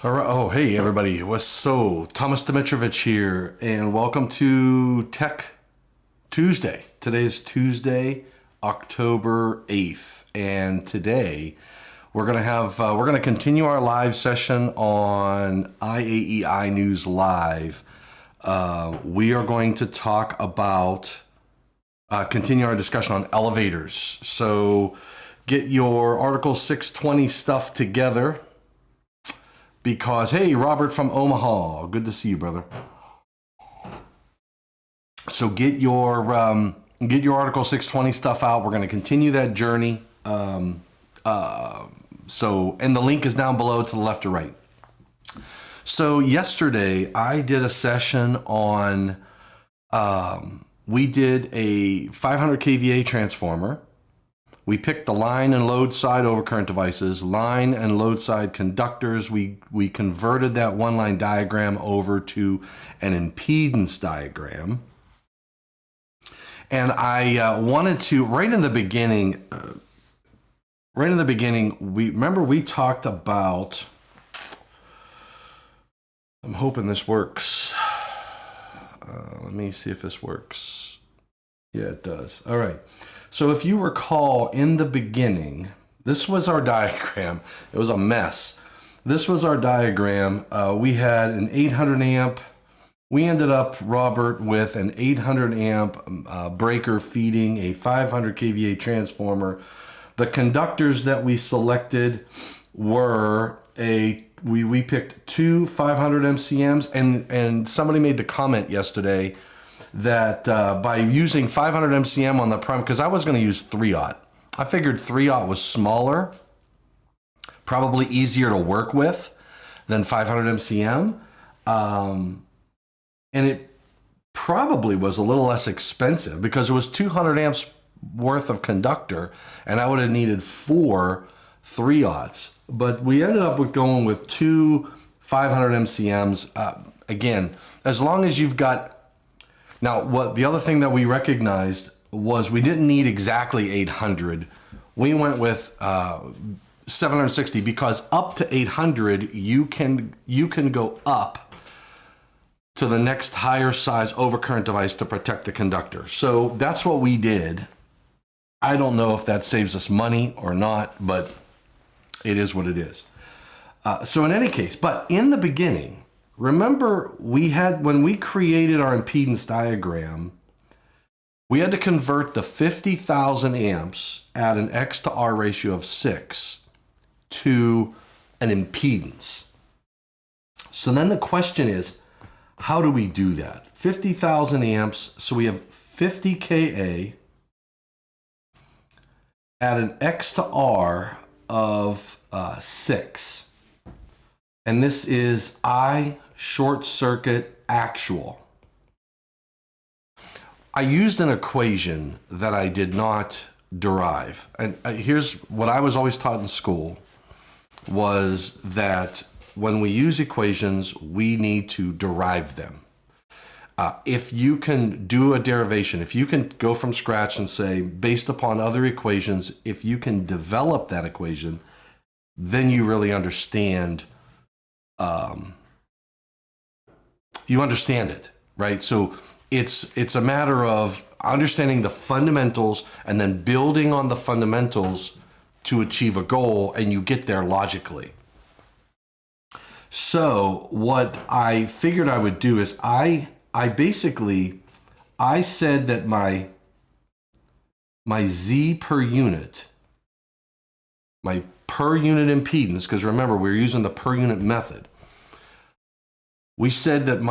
All right. Oh, hey, everybody. Thomas Dimitrovich here, and welcome to Tech Tuesday. Today is Tuesday, October 8th, and today we're going to continue our live session on IAEI News Live. We are going to talk about continue our discussion on elevators. So get your Article 620 stuff together. Because, hey, Robert from Omaha, good to see you, brother. So get your Article 620 stuff out. We're going to continue that journey. And the link is down below to the left or right. So yesterday I did a session on, we did a 500 kVA transformer. We picked the line and load side overcurrent devices, line and load side conductors. We converted that one line diagram over to an impedance diagram. And I wanted to, right in the beginning, we talked about, I'm hoping this works. Let me see if this works. Yeah, it does. All right. So if you recall in the beginning, this was our diagram. It was a mess. This was our diagram. We had an 800 amp. We ended up, Robert, with an 800 amp breaker feeding a 500 kVA transformer. The conductors that we selected were we picked two 500 MCMs, and somebody made the comment yesterday that by using 500 MCM on the prime, because I was going to use 3/0. I figured 3/0 was smaller, probably easier to work with than 500 MCM. And it probably was a little less expensive because it was 200 amps worth of conductor, and I would have needed 4 3/0s. But we ended up going with two 500 MCMs. Again, as long as you've got. Now, the other thing that we recognized was we didn't need exactly 800. We went with 760 because up to 800, you can go up to the next higher size overcurrent device to protect the conductor. So that's what we did. I don't know if that saves us money or not, but it is what it is. So in any case, but in the beginning, remember, when we created our impedance diagram, we had to convert the 50,000 amps at an X to R ratio of 6 to an impedance. So then the question is, how do we do that? 50,000 amps, so we have 50 kA at an X to R of 6. And this is I short circuit actual. I used an equation that I did not derive. And here's what I was always taught in school was that when we use equations, we need to derive them. If you can do a derivation, if you can go from scratch and say, based upon other equations, if you can develop that equation, then you really understand you understand it, right? So it's a matter of understanding the fundamentals and then building on the fundamentals to achieve a goal, and you get there logically. So what I figured I would do is I said that my Z per unit, my per unit impedance, because remember, we're using the per unit method. We said that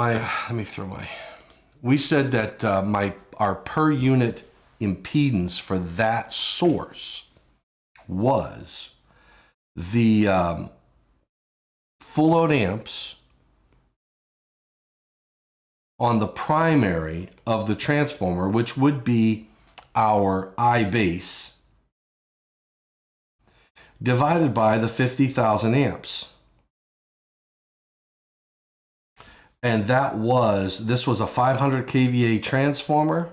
our per unit impedance for that source was the full load amps on the primary of the transformer, which would be our I base, divided by the 50,000 amps. And this was a 500 kVA transformer.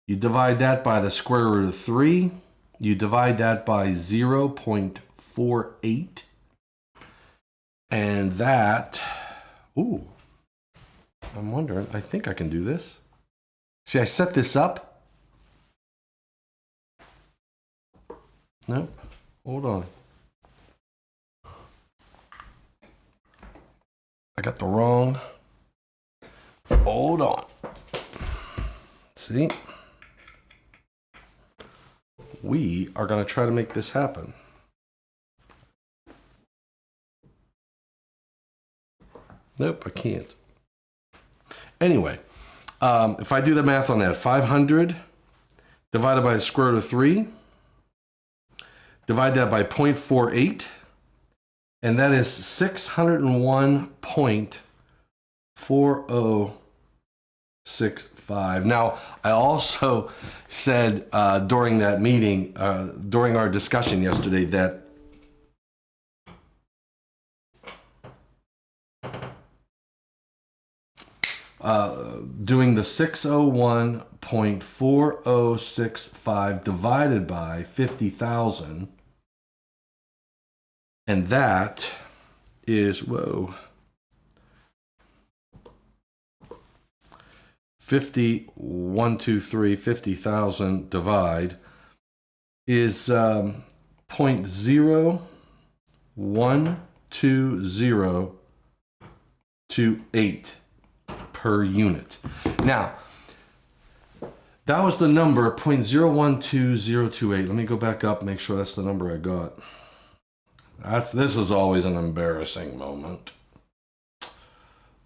You divide that by the square root of 3. You divide that by 0.48. And that, ooh, I'm wondering, I think I can do this. See, I set this up. Nope, hold on. I got the wrong, hold on. See? We are gonna try to make this happen. Nope, I can't. Anyway, if I do the math on that, 500 divided by the square root of 3, divide that by 0.48, and that is 601.4065. Now, I also said during that meeting, during our discussion yesterday, that doing the 601.4065 divided by 50,000, and that is, whoa, 50,000 divide is 0.012028 per unit. Now, that was the number 0.012028. Let me go back up, make sure that's the number I got. This is always an embarrassing moment.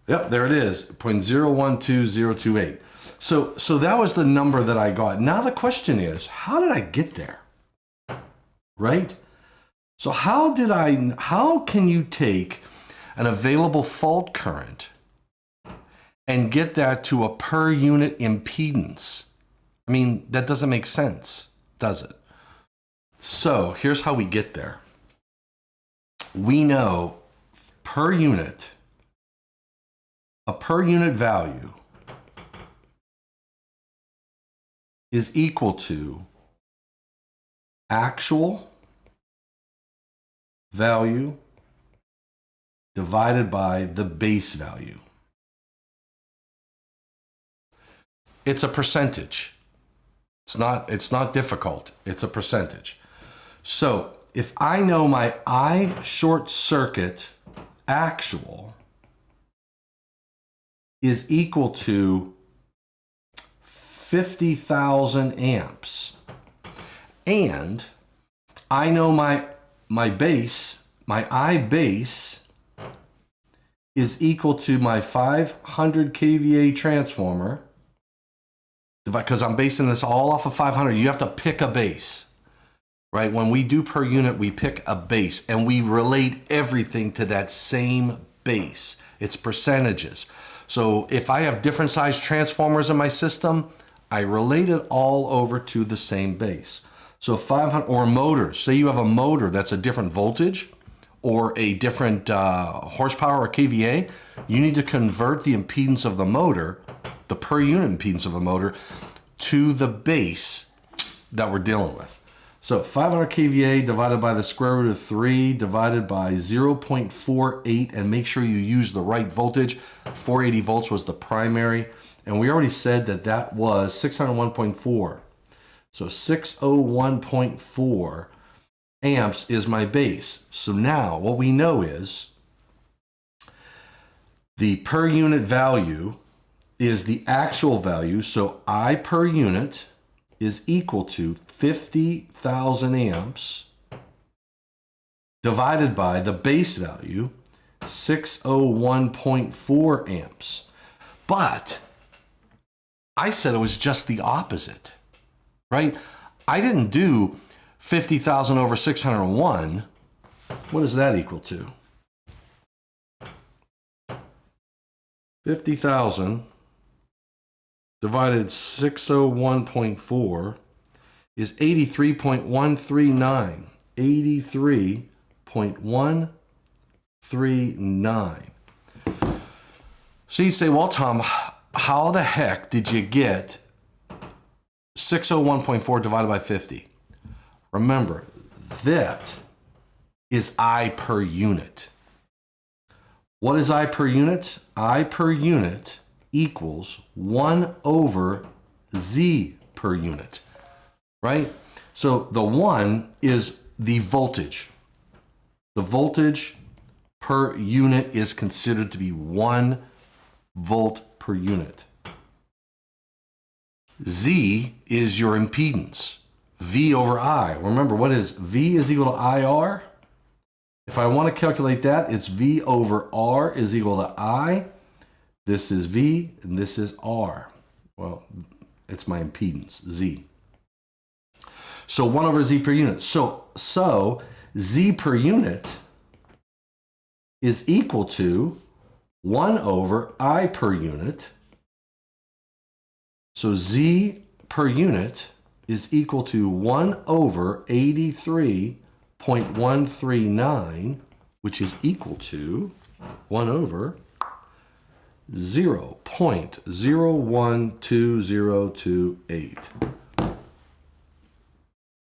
Yep, there it is, 0.012028. So that was the number that I got. Now the question is, how did I get there? Right? So how can you take an available fault current and get that to a per unit impedance? I mean, that doesn't make sense, does it? So here's how we get there. We know per unit, a per unit value is equal to actual value divided by the base value. It's a percentage. It's not difficult. It's a percentage. So if I know my I short circuit actual is equal to 50,000 amps, and I know my base, my I base is equal to my 500 kVA transformer, because I'm basing this all off of 500. You have to pick a base, right? When we do per unit, we pick a base and we relate everything to that same base. It's percentages. So if I have different size transformers in my system, I relate it all over to the same base. So 500, or motors, say you have a motor that's a different voltage or a different horsepower or kVA, you need to convert the impedance of the motor, the per unit impedance of a motor, to the base that we're dealing with. So 500 kVA divided by the square root of 3 divided by 0.48, and make sure you use the right voltage. 480 volts was the primary, and we already said that that was 601.4. So 601.4 amps is my base. So now what we know is the per unit value is the actual value. So I per unit is equal to 50,000 amps divided by the base value, 601.4 amps. But I said it was just the opposite, right? I didn't do 50,000 over 601. What does that equal to? 50,000 divided 601.4 is 83.139. 83.139. So you say, well, Tom, how the heck did you get 601.4 divided by 50? Remember, that is I per unit. What is I per unit? I per unit equals 1 over Z per unit, right? So the 1 is the voltage. The voltage per unit is considered to be 1 volt per unit. Z is your impedance. V over I. Remember, what is V is equal to IR? If I want to calculate that, it's V over R is equal to I. This is V and this is R. Well, it's my impedance, Z. So 1 over Z per unit. So Z per unit is equal to 1 over I per unit. So Z per unit is equal to 1 over 83.139, which is equal to 1 over 0.012028.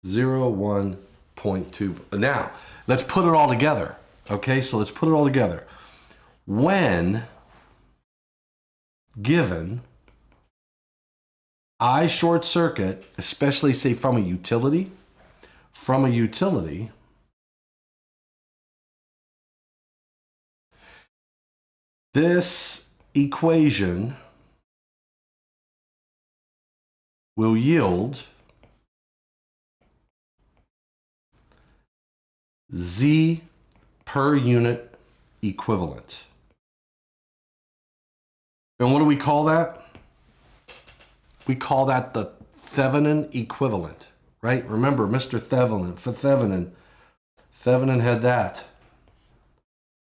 0.1. Now, let's put it all together. Okay, so let's put it all together. When given I short circuit, especially say from a utility, this equation will yield Z per unit equivalent. And what do we call that? We call that the Thevenin equivalent, right? Remember, Mr. Thevenin had that.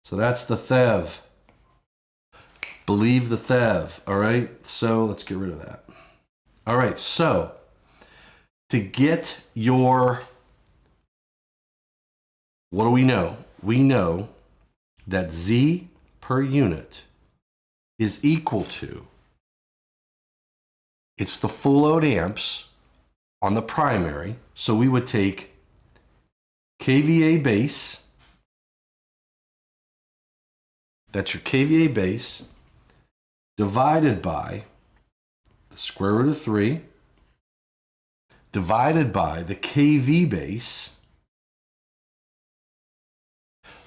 So that's the Thev. Believe the Thev, all right? So let's get rid of that. All right, so to get your, what do we know? We know that Z per unit is equal to, it's the full load amps on the primary. So we would take KVA base, that's your KVA base, divided by the square root of 3, divided by the KV base.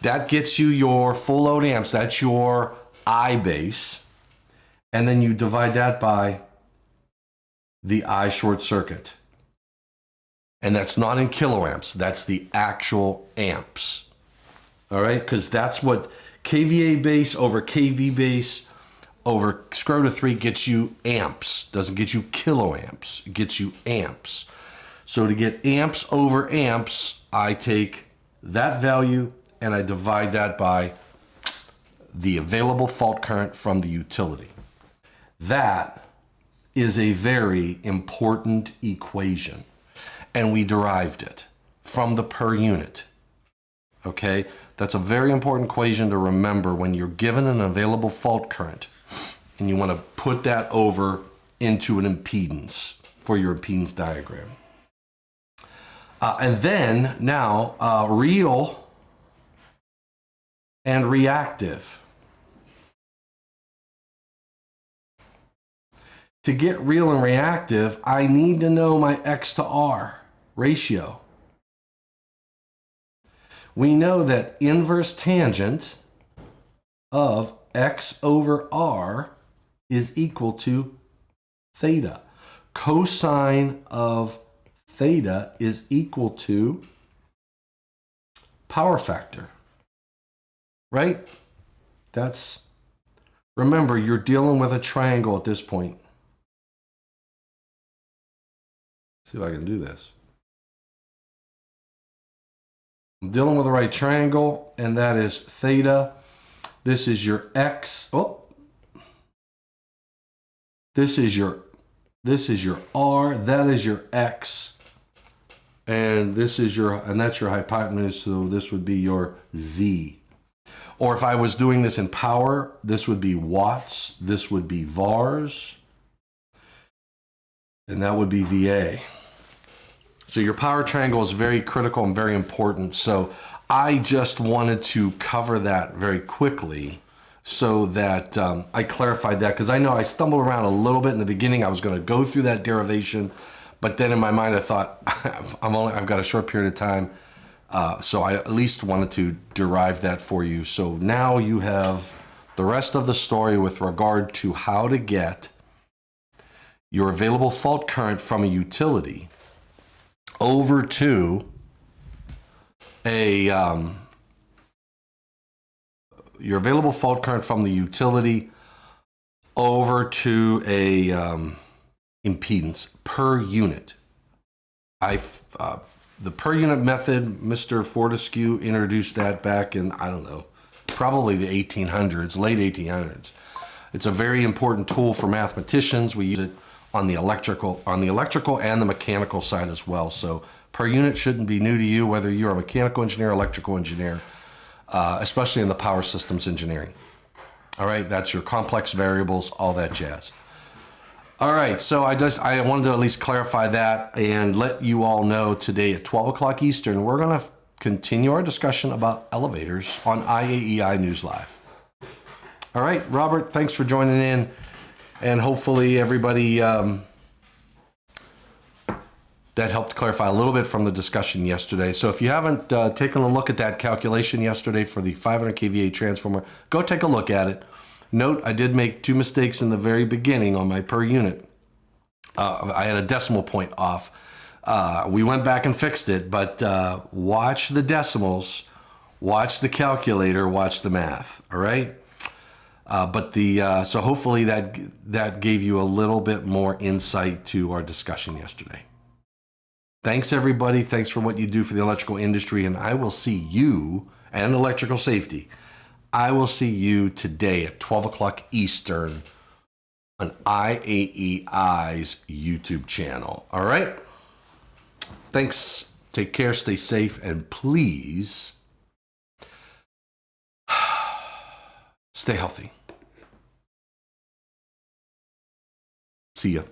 That gets you your full load amps, that's your I base. And then you divide that by the I short circuit. And that's not in kiloamps, that's the actual amps. All right, because that's what KVA base over KV base over square root of 3 gets you amps. Doesn't get you kiloamps, it gets you amps. So to get amps over amps, I take that value and I divide that by the available fault current from the utility. That is a very important equation, and we derived it from the per unit. Okay, that's a very important equation to remember when you're given an available fault current and you want to put that over into an impedance for your impedance diagram. And then now real and reactive. To get real and reactive, I need to know my X to R ratio. We know that inverse tangent of X over R is equal to theta. Cosine of theta is equal to power factor, right? That's, remember, you're dealing with a triangle at this point. See if I can do this. I'm dealing with the right triangle, and that is theta. This is your X. Oh, this is your R. That is your X, and this is your, and that's your hypotenuse. So this would be your Z. Or if I was doing this in power, this would be watts. This would be VARs, and that would be VA. So your power triangle is very critical and very important. So I just wanted to cover that very quickly so that I clarified that, because I know I stumbled around a little bit in the beginning. I was going to go through that derivation, but then in my mind I thought I've got a short period of time, so I at least wanted to derive that for you. So now you have the rest of the story with regard to how to get your available fault current from a utility over to your available fault current from the utility over to a impedance per unit. The per unit method, Mr. Fortescue introduced that back in, I don't know, probably the 1800s, late 1800s. It's a very important tool for mathematicians. We use it on the electrical and the mechanical side as well. So per unit shouldn't be new to you, whether you're a mechanical engineer, electrical engineer, especially in the power systems engineering. All right, that's your complex variables, all that jazz. All right, so I wanted to at least clarify that and let you all know today at 12 o'clock Eastern, we're going to continue our discussion about elevators on IAEI News Live. All right, Robert, thanks for joining in, and hopefully everybody that helped clarify a little bit from the discussion yesterday. So if you haven't taken a look at that calculation yesterday for the 500 kVA transformer, go take a look at it. Note, I did make two mistakes in the very beginning on my per unit. I had a decimal point off. We went back and fixed it, but watch the decimals, watch the calculator, watch the math, all right? So hopefully that gave you a little bit more insight to our discussion yesterday. Thanks, everybody. Thanks for what you do for the electrical industry, and I will see you, and electrical safety, I will see you today at 12 o'clock Eastern on IAEI's YouTube channel. All right? Thanks. Take care, stay safe, and please stay healthy. See ya.